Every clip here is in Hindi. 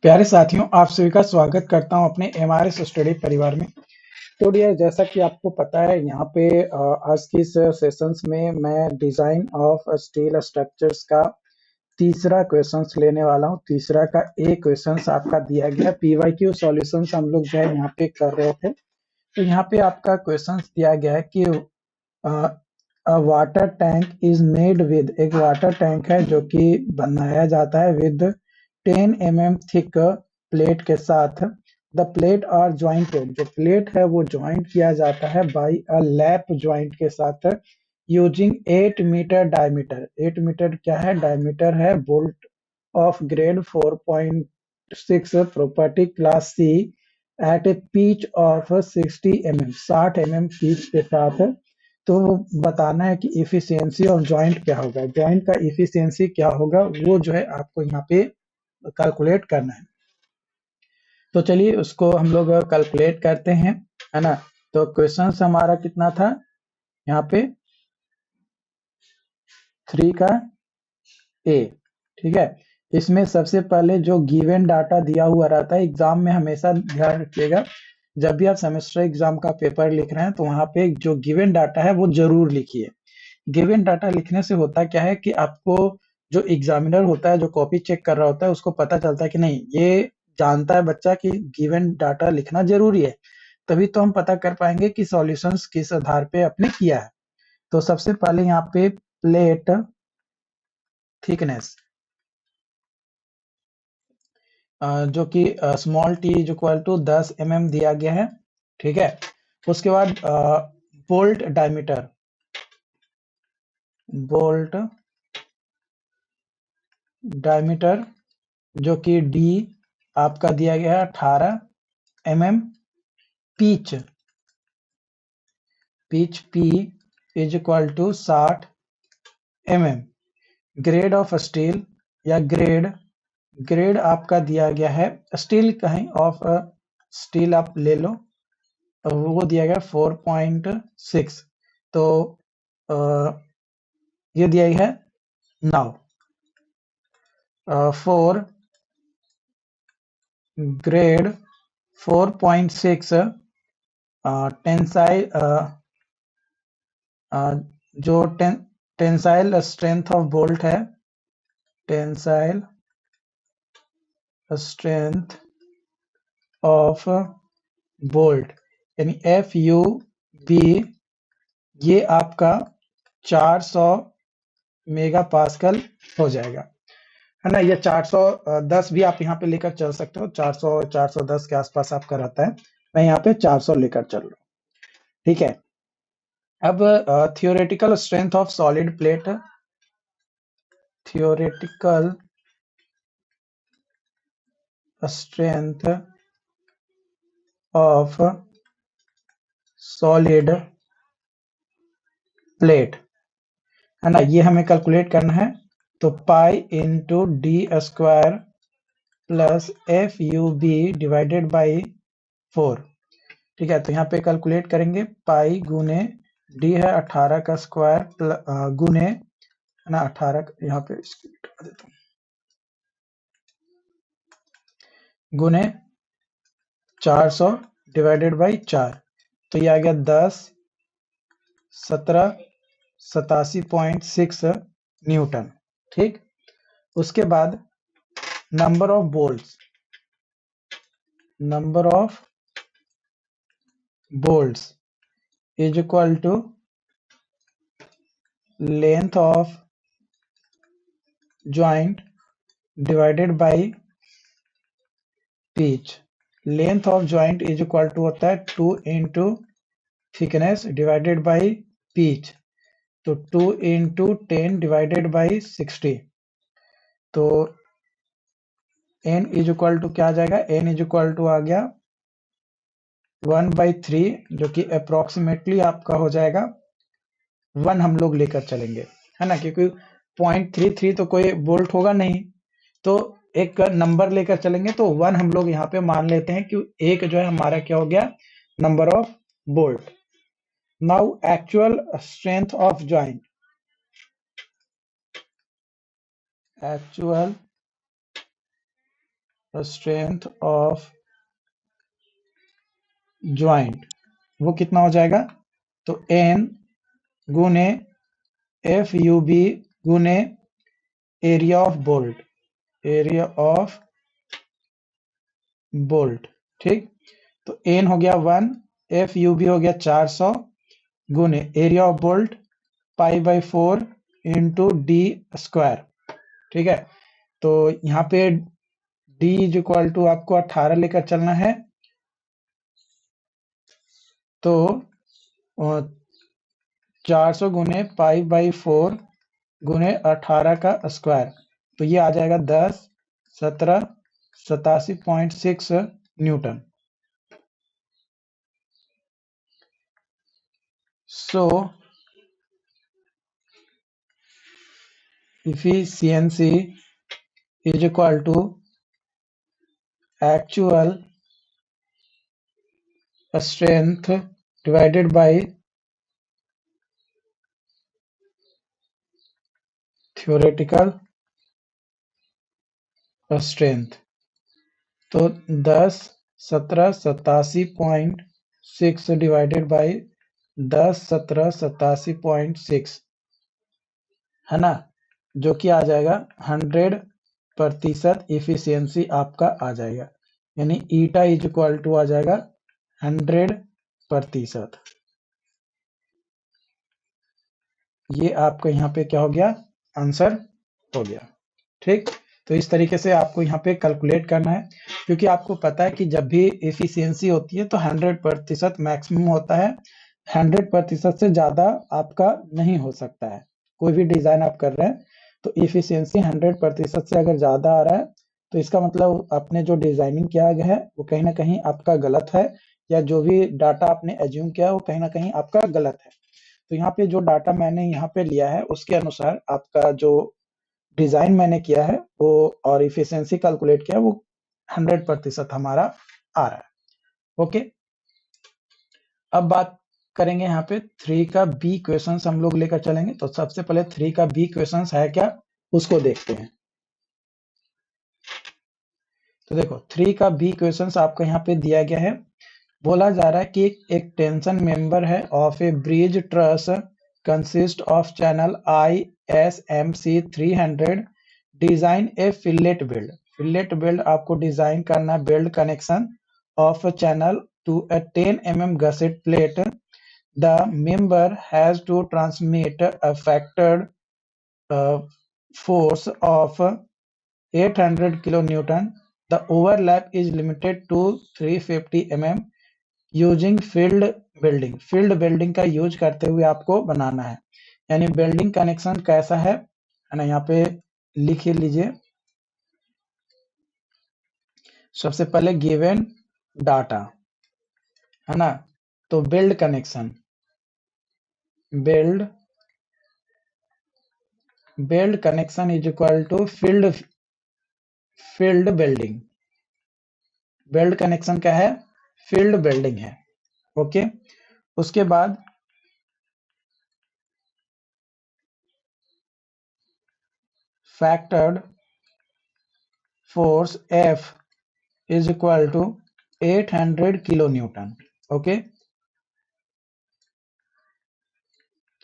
प्यारे साथियों, आप सभी का स्वागत करता हूं अपने एमआरएस स्टडी परिवार में। तो डियर, जैसा कि आपको पता है, यहाँ पे आज की इस सेशंस में मैं डिजाइन ऑफ स्टील स्ट्रक्चर्स का तीसरा क्वेश्चंस लेने वाला हूं। तीसरा का एक क्वेश्चंस आपका दिया गया, पीवाईक्यू सॉल्यूशंस हम लोग जो है यहाँ पे कर रहे थे। तो यहाँ पे आपका क्वेश्चंस दिया गया है कि water tank is made with, एक वाटर टैंक है जो कि बनाया जाता है विद 10 mm थिक प्लेट के साथ। द प्लेट आर ज्वाइंटेड, जो प्लेट है वो ज्वाइंट किया जाता है बाई अ लैप ज्वाइंट के साथ यूजिंग 8 मीटर डायमीटर। 8 मीटर क्या है? डायमीटर है। Bolt of grade 4.6 property class C at a pitch of 60 mm, 60 mm pitch के साथ। तो बताना है कि इफिशियंसी ऑफ जॉइंट क्या होगा, जॉइंट का इफिशियंसी क्या होगा, वो जो है आपको यहाँ पे कैलकुलेट करना है। तो चलिए उसको हम लोग कैलकुलेट करते हैं, है ना। तो क्वेश्चन हमारा कितना था यहाँ पे? 3 का ए, ठीक है। इसमें सबसे पहले जो गिवन डाटा दिया हुआ रहता है, एग्जाम में हमेशा ध्यान रखिएगा, जब भी आप सेमेस्टर एग्जाम का पेपर लिख रहे हैं तो वहां पे जो गिवन डाटा है वो जरूर लिखिए। गिवन डाटा लिखने से होता क्या है कि आपको जो एग्जामिनर होता है, जो कॉपी चेक कर रहा होता है, उसको पता चलता है कि नहीं, ये जानता है बच्चा कि गिवन डाटा लिखना जरूरी है। तभी तो हम पता कर पाएंगे कि सॉल्यूशंस किस आधार पे आपने किया है। तो सबसे पहले यहाँ पे प्लेट थिकनेस जो कि small T is equal to 10 mm दिया गया है, ठीक है। उसके बाद बोल्ट डायमीटर, बोल्ट डायमीटर जो कि डी आपका दिया गया है 18 mm। Pitch, pitch P is equal to 60 mm। Grade of steel या ग्रेड, ग्रेड आपका दिया गया है स्टील, कहीं ऑफ स्टील आप ले लो, वो दिया गया 4.6। तो ये दिया गया है। नाउ फॉर ग्रेड 4.6 टेंसाइल, जो टेंसाइल स्ट्रेंथ ऑफ बोल्ट है, टेंसाइल स्ट्रेंथ ऑफ बोल्ट यानी FUB, ये आपका 400 मेगा पास्कल हो जाएगा, है ना। ये 410 भी आप यहाँ पे लेकर चल सकते हो, 400 410 के आसपास आपका रहता है। मैं यहाँ पे 400 लेकर चल रहा हूँ, ठीक है। अब theoretical strength of solid plate, theoretical strength of solid plate, है ना, ये हमें कैलकुलेट करना है। तो pi into D square plus FUB divided by 4, ठीक है। तो यहाँ पे कैलकुलेट करेंगे, पाई गुने डी है 18 का स्क्वायर गुने, है ना, 18 यहाँ पे इसको हटा देता हूँ, गुने 400 डिवाइडेड बाई 4। तो ये आ गया 10 17 87.6 न्यूटन, ठीक। उसके बाद number of bolts, number of bolts is equal to length of joint divided by pitch. Length of joint is equal to होता है 2 into thickness divided by pitch. तो 2 इंटू 10 डिवाइडेड बाई 60। तो n इज इक्वल टू क्या आ जाएगा? n इज इक्वल टू आ गया 1/3, जो कि अप्रोक्सीमेटली आपका हो जाएगा 1 हम लोग लेकर चलेंगे, है ना, क्योंकि 0.33 तो कोई बोल्ट होगा नहीं, तो एक नंबर लेकर चलेंगे। तो 1 हम लोग यहाँ पे मान लेते हैं कि एक जो है हमारा क्या हो गया, number of bolt. Now actual strength of joint, actual strength of joint वो कितना हो जाएगा, तो एन गुने एफ यू बी गुने area of bolt, area of bolt, ठीक। तो एन हो गया 1, एफ यू बी हो गया 400 गुने area of bolt pi by 4 into D square, ठीक है। तो यहाँ पे डी इज इक्वल टू आपको 18 लेकर चलना है, तो 400 गुने पाई बाई 4 गुने 18 का स्क्वायर, तो ये आ जाएगा 10 17 87.6 Newton. So efficiency is equal to actual strength divided by theoretical strength। तो 10 17 87.6 डिवाइडेड बाई 10 17 87.6 है ना, जो कि आ जाएगा 100% इफिशियंसी आपका आ जाएगा, यानी ईटा इज इक्वल टू आ जाएगा 100%। ये आपका यहाँ पे क्या हो गया, आंसर हो गया, ठीक। तो इस तरीके से आपको यहाँ पे कैलकुलेट करना है, क्योंकि आपको पता है कि जब भी एफिशिएंसी होती है तो 100% मैक्सिमम होता है, 100% से ज्यादा आपका नहीं हो सकता है। कोई भी डिजाइन आप कर रहे हैं तो एफिशिएंसी 100% से अगर ज्यादा आ रहा है तो इसका मतलब आपने जो डिजाइनिंग किया गया है वो कहीं ना कहीं आपका गलत है, या जो भी डाटा आपने एज्यूम किया है वो कहीं ना कहीं आपका गलत है। तो यहाँ पे जो डाटा मैंने यहाँ पे लिया है उसके अनुसार आपका जो डिजाइन मैंने किया है वो और इफिशियंसी कैलकुलेट किया है वो 100% हमारा आ रहा है। ओके, अब बात करेंगे यहाँ पे 3 का बी क्वेश्चन हम लोग लेकर चलेंगे। तो सबसे पहले 3 का बी क्वेश्चन है क्या, उसको देखते हैं। तो देखो 3 का बी क्वेश्चन आपको यहाँ पे दिया गया है, बोला जा रहा है कि एक टेंशन मेंबर है of a bridge truss consist of channel ISMC 300 design a fillet weld. Fillet weld आपको डिजाइन करना, weld connection of channel to a 10 mm gusset plate। The member has to transmit a factored force of 800 kilonewton। The overlap is limited to 350 mm using field building. Field building का यूज करते हुए आपको बनाना है, यानी बिल्डिंग कनेक्शन कैसा है ना, यहाँ पे लिख लीजिए। सबसे पहले गिवन डाटा है ना, तो weld connection, weld connection is equal to field welding. Weld connection क्या है, फील्ड बिल्डिंग है। ओके, उसके बाद factored force F is equal to 800 kilonewton। Okay,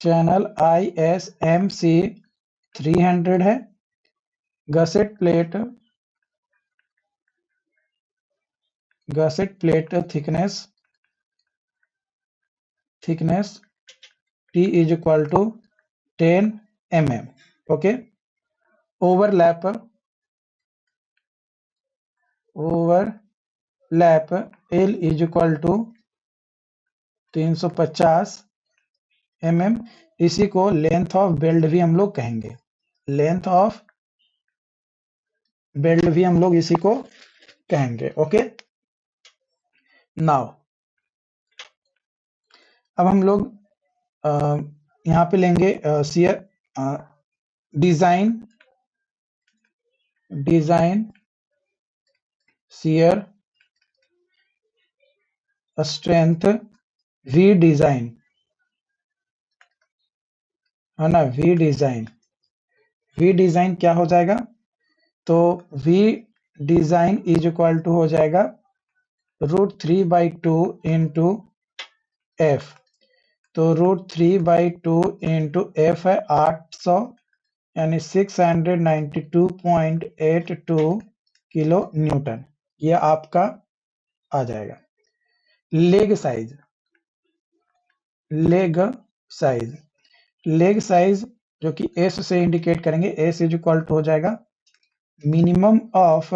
channel ISMC 300 है, gusset plate thickness T is equal to 10 mm। Okay, overlap L is equal to 350 mm। इसी को लेंथ ऑफ बिल्ड भी हम लोग कहेंगे, लेंथ ऑफ बिल्ड भी हम लोग इसी को कहेंगे। ओके, नाउ अब हम लोग यहाँ पे लेंगे shear design shear strength V design है ना, V डिजाइन क्या हो जाएगा, तो V design is equal to हो जाएगा √3/2 इंटू एफ। तो √3/2 इंटू एफ है 800 यानी 692.82 किलो न्यूटन। ये आपका आ जाएगा। Leg size, leg size, leg size जो कि एस से इंडिकेट करेंगे, एस इज इक्वल टू हो जाएगा मिनिमम ऑफ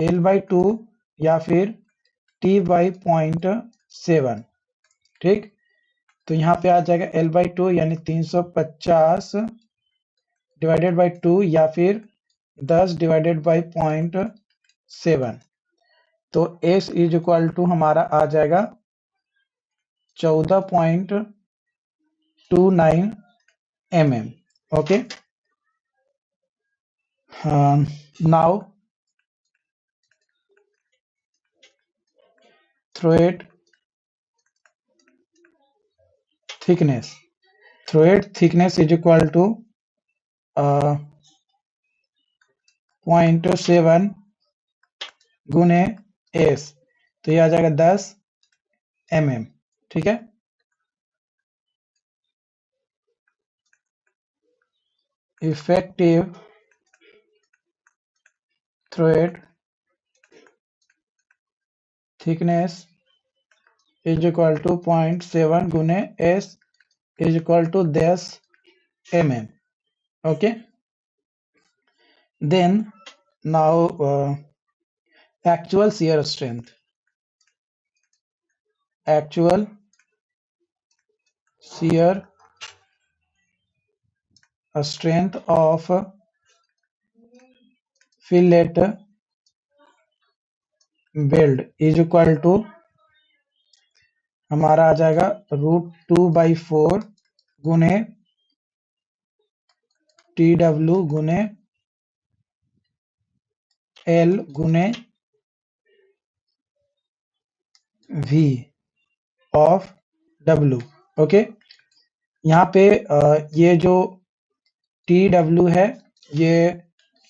L/2 या फिर T/0.7। ठीक, तो यहाँ पे आ जाएगा L/2 यानी 350 डिवाइडेड बाई 2 या फिर 10 डिवाइडेड बाई 0.7। तो S इज इक्वल टू हमारा आ जाएगा 14.29 mm। Okay, now throat thickness, throat thickness is equal to 0.7 गुने एस, तो ये आ जाएगा 10 mm। ठीक है, effective throat thickness is equal to 0.7 गुने S is equal to 10 mm। Okay, then now actual shear strength, actual shear strength of fillet weld is equal to हमारा आ जाएगा √2/4 गुने TW गुने L गुने V ऑफ W। ओके, यहाँ पे ये जो TW है ये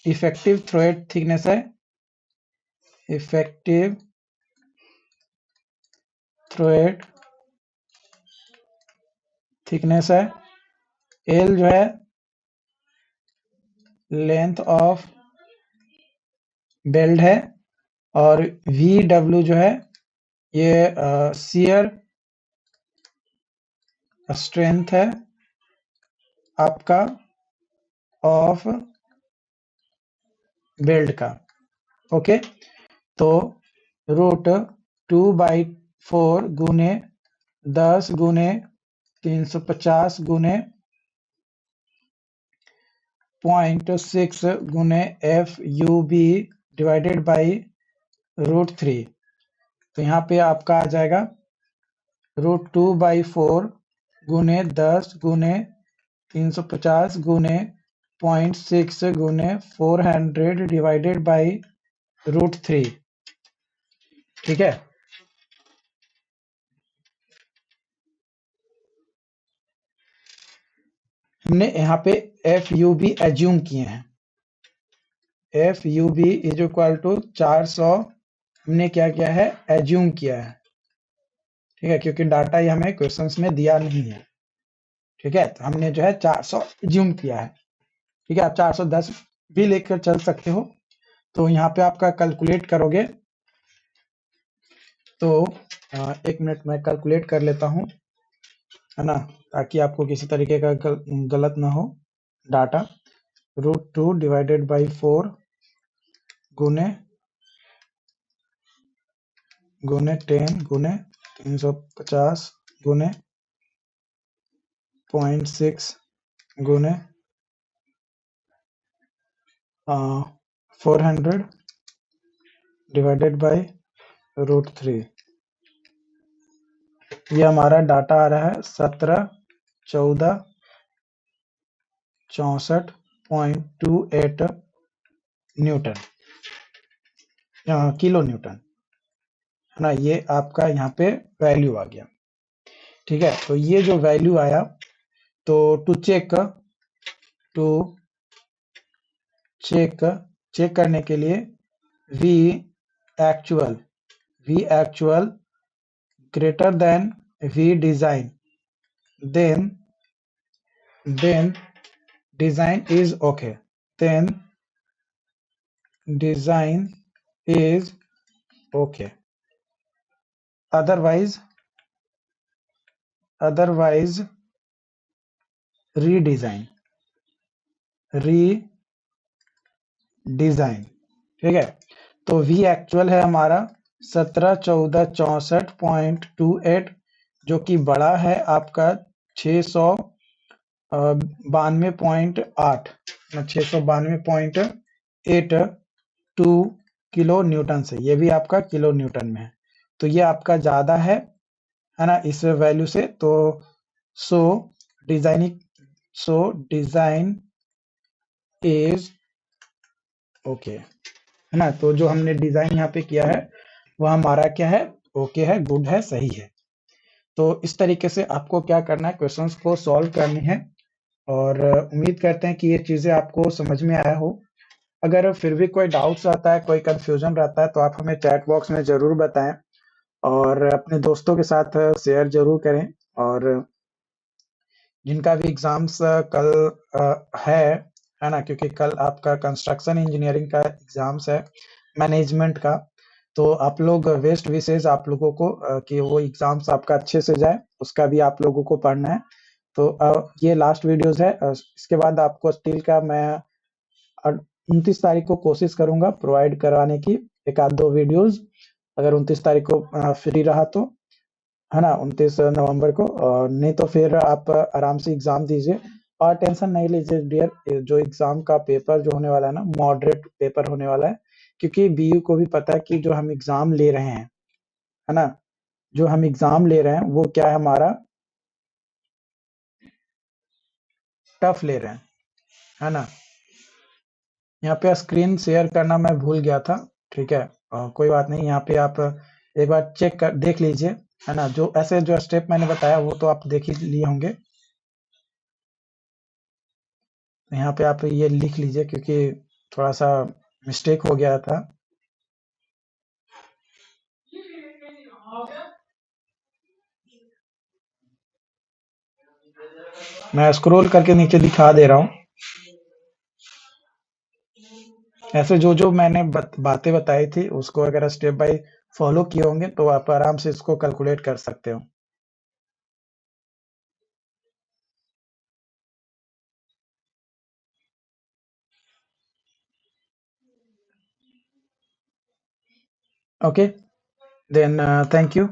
इफेक्टिव थ्रेड थिकनेस है, इफेक्टिव थ्रेड थिकनेस है। L जो है लेंथ ऑफ बेल्ट है और VW जो है ये शियर स्ट्रेंथ है आपका ऑफ बेल्ट का। ओके, तो √2/4 गुने 10 गुने 350 गुने 0.6 गुने FUB डिवाइडेड बाई √3। तो यहाँ पे आपका आ जाएगा √2/4 गुने 10 गुने 350 गुने 0.6 गुने 400 डिवाइडेड बाई √3। ठीक है, हमने यहाँ पे FUB एज्यूम किए हैं। FUB इज इक्वल टू 400 हमने क्या किया है, एज्यूम किया है। ठीक है, क्योंकि डाटा ये हमें क्वेश्चंस में दिया नहीं है। ठीक है, तो हमने जो है 400 एज्यूम किया है। ठीक है, आप 410 भी लेकर चल सकते हो। तो यहाँ पे आपका कैलकुलेट करोगे तो 1 मिनट में कैलकुलेट कर लेता हूँ, है ना, ताकि आपको किसी तरीके का गलत ना हो डाटा। √2 डिवाइडेड बाई 4 गुने 10 गुने 350 गुने 0.6 गुने 400 डिवाइडेड बाई √3। ये हमारा डाटा आ रहा है 171464.28 न्यूटन, किलो न्यूटन, है ना। ये आपका यहाँ पे वैल्यू आ गया। ठीक है, तो ये जो वैल्यू आया, तो टू चेक चेक करने के लिए V actual greater than V design, then design is okay, then design is okay, otherwise redesign, ठीक है। तो वी एक्चुअल है हमारा 171464.28, जो कि बड़ा है आपका 692.8 692.82 किलो न्यूटन से, ये भी आपका किलो न्यूटन में है, तो ये आपका ज्यादा है ना इस वैल्यू से। तो सो डिजाइन इज ओके, है ना। तो जो हमने डिजाइन यहाँ पे किया है वह हमारा क्या है, ओके है, गुड है, सही है। तो इस तरीके से आपको क्या करना है, क्वेश्चंस को सॉल्व करनी है, और उम्मीद करते हैं कि ये चीजें आपको समझ में आया हो। अगर फिर भी कोई डाउट्स आता है, कोई कंफ्यूजन रहता है, तो आप हमें चैट बॉक्स में जरूर बताएं, और अपने दोस्तों के साथ शेयर जरूर करें। और जिनका भी एग्जाम्स कल है ना, क्योंकि कल आपका कंस्ट्रक्शन इंजीनियरिंग का एग्जाम्स है, मैनेजमेंट का, तो आप लोग बेस्ट विशेष आप लोगों को कि वो एग्जाम्स आपका अच्छे से जाए, उसका भी आप लोगों को पढ़ना है। तो ये लास्ट वीडियोस है, इसके बाद आपको स्टील का मैं 29 तारीख को कोशिश करूंगा प्रोवाइड करवाने की, एक आध दो वीडियोस, अगर 29 तारीख को फ्री रहा तो, है ना, 29 नवंबर को। और नहीं तो फिर आप आराम से एग्जाम दीजिए, और टेंशन नहीं लीजिए डियर, जो एग्जाम का पेपर जो होने वाला है ना, मॉडरेट पेपर होने वाला है, क्योंकि बीयू को भी पता है कि जो हम एग्जाम ले रहे हैं, है ना, जो हम एग्जाम ले रहे हैं वो क्या है, हमारा टफ ले रहे हैं, है ना। यहाँ पे स्क्रीन शेयर करना मैं भूल गया था, ठीक है, कोई बात नहीं, यहाँ पे आप एक बार चेक कर देख लीजिए, है ना। जो ऐसे जो स्टेप मैंने बताया वो तो आप देख ही लिए होंगे, यहाँ पे आप ये लिख लीजिए, क्योंकि थोड़ा सा मिस्टेक हो गया था। मैं स्क्रॉल करके नीचे दिखा दे रहा हूँ, ऐसे जो जो मैंने बातें बताई थी उसको अगर स्टेप बाय फॉलो किए होंगे तो आप आराम से इसको कैलकुलेट कर सकते हो। Okay, then thank you.